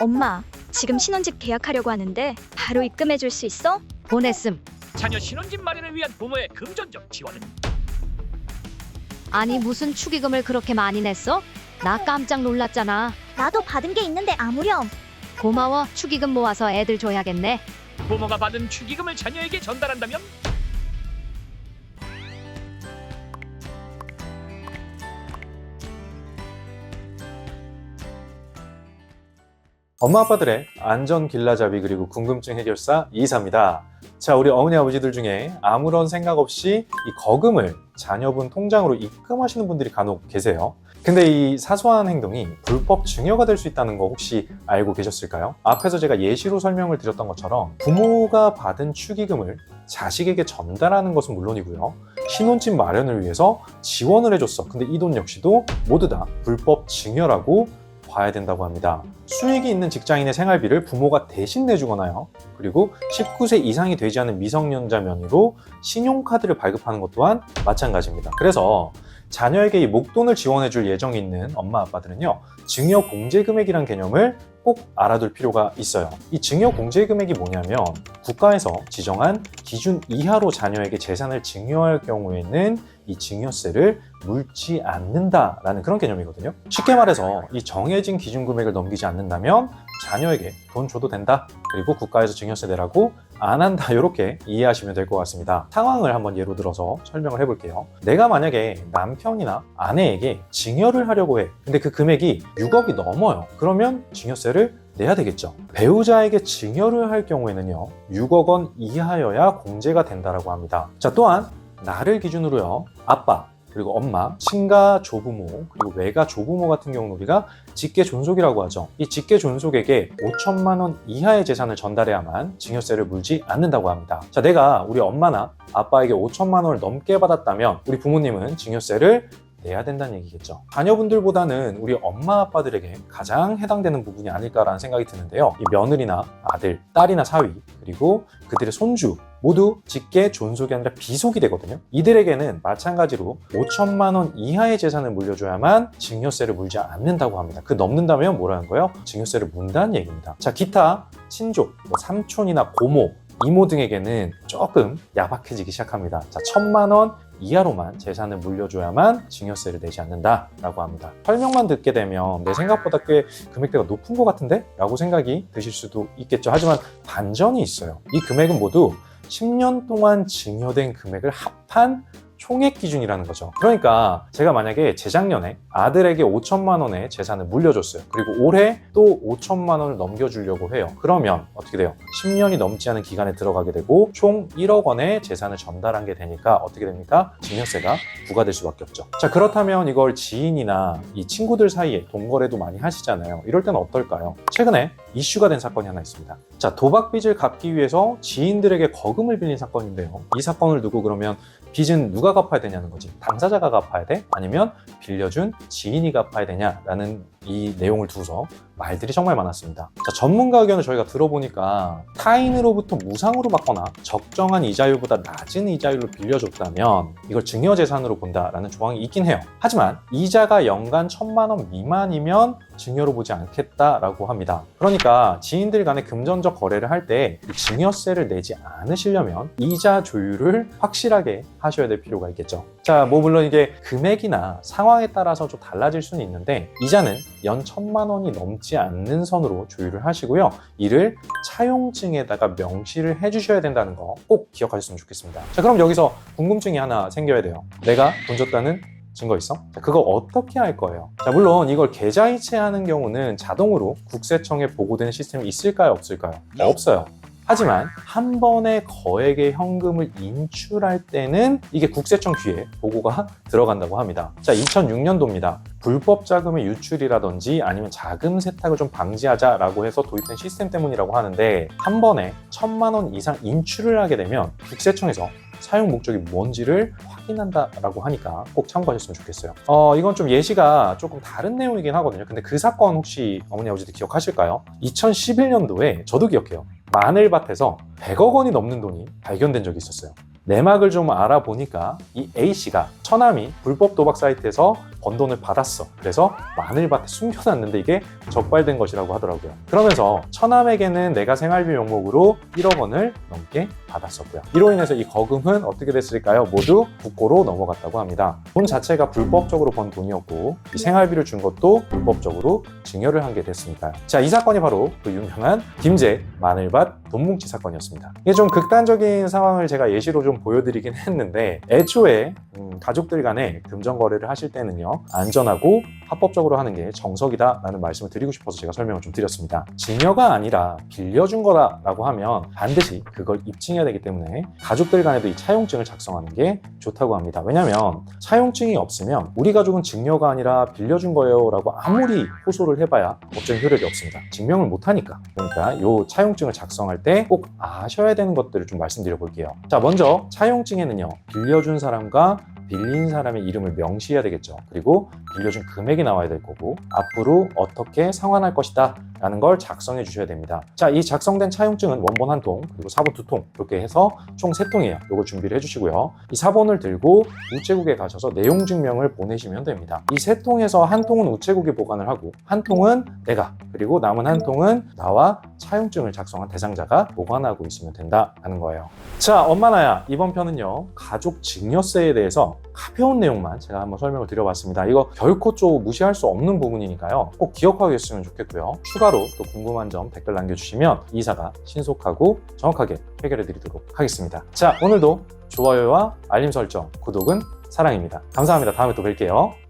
엄마, 지금 신혼집 계약하려고 하는데 바로 입금해 줄 수 있어? 보냈음. 자녀 신혼집 마련을 위한 부모의 금전적 지원은 아니 무슨 축의금을 그렇게 많이 냈어? 나 깜짝 놀랐잖아. 나도 받은 게 있는데 아무렴. 고마워. 축의금 모아서 애들 줘야겠네. 부모가 받은 축의금을 자녀에게 전달한다면 엄마 아빠들의 안전 길라잡이 그리고 궁금증 해결사 이사입니다. 자, 우리 어머니 아버지들 중에 아무런 생각 없이 이 거금을 자녀분 통장으로 입금하시는 분들이 간혹 계세요. 근데 이 사소한 행동이 불법 증여가 될 수 있다는 거 혹시 알고 계셨을까요? 앞에서 제가 예시로 설명을 드렸던 것처럼 부모가 받은 축의금을 자식에게 전달하는 것은 물론이고요. 신혼집 마련을 위해서 지원을 해줬어. 근데 이 돈 역시도 모두 다 불법 증여라고 봐야 된다고 합니다. 수익이 있는 직장인의 생활비를 부모가 대신 내주거나요. 그리고 19세 이상이 되지 않은 미성년자 명의로 신용카드를 발급하는 것 또한 마찬가지입니다. 그래서 자녀에게 이 목돈을 지원해 줄 예정이 있는 엄마 아빠들은요, 증여 공제 금액이란 개념을 꼭 알아둘 필요가 있어요. 이 증여 공제 금액이 뭐냐면 국가에서 지정한 기준 이하로 자녀에게 재산을 증여할 경우에는 이 증여세를 물지 않는다라는 그런 개념이거든요. 쉽게 말해서 이 정해진 기준 금액을 넘기지 않는다면 자녀에게 돈 줘도 된다. 그리고 국가에서 증여세 내라고 안 한다. 이렇게 이해하시면 될 것 같습니다. 상황을 한번 예로 들어서 설명을 해볼게요. 내가 만약에 남편이나 아내에게 증여를 하려고 해. 근데 그 금액이 6억이 넘어요. 그러면 증여세를 내야 되겠죠. 배우자에게 증여를 할 경우에는요, 6억 원 이하여야 공제가 된다라고 합니다. 자, 또한 나를 기준으로요, 아빠, 그리고 엄마, 친가 조부모, 그리고 외가 조부모 같은 경우는 우리가 직계 존속이라고 하죠. 이 직계 존속에게 5천만 원 이하의 재산을 전달해야만 증여세를 물지 않는다고 합니다. 자, 내가 우리 엄마나 아빠에게 5천만 원을 넘게 받았다면 우리 부모님은 증여세를 내야 된다는 얘기겠죠. 자녀분들보다는 우리 엄마 아빠들에게 가장 해당되는 부분이 아닐까라는 생각이 드는데요. 이 며느리나 아들, 딸이나 사위, 그리고 그들의 손주 모두 직계 존속이 아니라 비속이 되거든요. 이들에게는 마찬가지로 5천만 원 이하의 재산을 물려줘야만 증여세를 물지 않는다고 합니다. 그 넘는다면 뭐라는 거예요? 증여세를 문다는 얘기입니다. 자, 기타 친족, 삼촌이나 고모, 이모 등에게는 조금 야박해지기 시작합니다. 자, 1,000만 원 이하로만 재산을 물려줘야만 증여세를 내지 않는다라고 합니다. 설명만 듣게 되면 내 생각보다 꽤 금액대가 높은 것 같은데? 라고 생각이 드실 수도 있겠죠. 하지만 반전이 있어요. 이 금액은 모두 10년 동안 증여된 금액을 합한 총액 기준이라는 거죠. 그러니까 제가 만약에 재작년에 아들에게 5천만 원의 재산을 물려줬어요. 그리고 올해 또 5천만 원을 넘겨주려고 해요. 그러면 어떻게 돼요? 10년이 넘지 않은 기간에 들어가게 되고 총 1억 원의 재산을 전달한 게 되니까 어떻게 됩니까? 증여세가 부과될 수밖에 없죠. 자, 그렇다면 이걸 지인이나 이 친구들 사이에 돈거래도 많이 하시잖아요. 이럴 때는 어떨까요? 최근에 이슈가 된 사건이 하나 있습니다. 자, 도박 빚을 갚기 위해서 지인들에게 거금을 빌린 사건인데요. 이 사건을 두고 그러면 빚은 누가 갚아야 되냐는 거지. 당사자가 갚아야 돼? 아니면 빌려준 지인이 갚아야 되냐라는 이 내용을 두고서 말들이 정말 많았습니다. 자, 전문가 의견을 저희가 들어보니까 타인으로부터 무상으로 받거나 적정한 이자율보다 낮은 이자율로 빌려줬다면 이걸 증여재산으로 본다라는 조항이 있긴 해요. 하지만 이자가 연간 1,000만 원 미만이면 증여로 보지 않겠다라고 합니다. 그러니까 지인들 간의 금전적 거래를 할 때 증여세를 내지 않으시려면 이자 조율을 확실하게 하셔야 될 필요가 있겠죠. 자, 뭐 물론 이게 금액이나 상황에 따라서 좀 달라질 수는 있는데 이자는 연 1,000만 원이 넘지 않는 선으로 조율을 하시고요. 이를 차용증에다가 명시를 해주셔야 된다는 거 꼭 기억하셨으면 좋겠습니다. 자, 그럼 여기서 궁금증이 하나 생겨야 돼요. 내가 돈 줬다는 증거 있어? 자, 그거 어떻게 할 거예요? 자, 물론 이걸 계좌이체하는 경우는 자동으로 국세청에 보고되는 시스템이 있을까요? 없을까요? 없어요. 하지만 한 번에 거액의 현금을 인출할 때는 이게 국세청 귀에 보고가 들어간다고 합니다. 자, 2006년도입니다. 불법 자금의 유출이라든지 아니면 자금 세탁을 좀 방지하자라고 해서 도입된 시스템 때문이라고 하는데 한 번에 1,000만 원 이상 인출을 하게 되면 국세청에서 사용 목적이 뭔지를 확인한다라고 하니까 꼭 참고하셨으면 좋겠어요. 이건 좀 예시가 조금 다른 내용이긴 하거든요. 근데 그 사건 혹시 어머니 아버지도 기억하실까요? 2011년도에 저도 기억해요. 마늘밭에서 100억 원이 넘는 돈이 발견된 적이 있었어요. 내막을 좀 알아보니까 이 A씨가 처남이 불법 도박 사이트에서 번 돈을 받았어. 그래서 마늘밭에 숨겨놨는데 이게 적발된 것이라고 하더라고요. 그러면서 처남에게는 내가 생활비 명목으로 1억 원을 넘게 받았었고요. 이로 인해서 이 거금은 어떻게 됐을까요? 모두 국고로 넘어갔다고 합니다. 돈 자체가 불법적으로 번 돈이었고 이 생활비를 준 것도 불법적으로 증여를 한 게 됐으니까요. 자, 이 사건이 바로 그 유명한 김제 마늘밭 돈뭉치 사건이었습니다. 이게 좀 극단적인 상황을 제가 예시로 좀 보여드리긴 했는데 애초에 가족들 간에 금전 거래를 하실 때는요, 안전하고 합법적으로 하는 게 정석이다라는 말씀을 드리고 싶어서 제가 설명을 좀 드렸습니다. 증여가 아니라 빌려준 거라고 하면 반드시 그걸 입증해야 되기 때문에 가족들 간에도 이 차용증을 작성하는 게 좋다고 합니다. 왜냐하면 차용증이 없으면 우리 가족은 증여가 아니라 빌려준 거예요 라고 아무리 호소를 해봐야 법정 효력이 없습니다. 증명을 못하니까. 그러니까 이 차용증을 작성할 때 꼭 아셔야 되는 것들을 좀 말씀드려 볼게요. 자, 먼저 차용증에는요, 빌려준 사람과 빌린 사람의 이름을 명시해야 되겠죠. 그리고 빌려준 금액이 나와야 될 거고 앞으로 어떻게 상환할 것이다 라는 걸 작성해 주셔야 됩니다. 자, 이 작성된 차용증은 원본 한 통 그리고 사본 두 통 이렇게 해서 총 3통이에요. 이걸 준비를 해주시고요. 이 사본을 들고 우체국에 가셔서 내용 증명을 보내시면 됩니다. 이 3통에서 한 통은 우체국에 보관을 하고 한 통은 내가, 그리고 남은 한 통은 나와 차용증을 작성한 대상자가 보관하고 있으면 된다는 거예요. 자, 엄마나야, 이번 편은요, 가족 증여세에 대해서 가벼운 내용만 제가 한번 설명을 드려봤습니다. 이거 결코 좀 무시할 수 없는 부분이니까요, 꼭 기억하고 계셨으면 좋겠고요. 추가로 또 궁금한 점 댓글 남겨주시면 이사가 신속하고 정확하게 해결해 드리도록 하겠습니다. 자, 오늘도 좋아요와 알림 설정, 구독은 사랑입니다. 감사합니다. 다음에 또 뵐게요.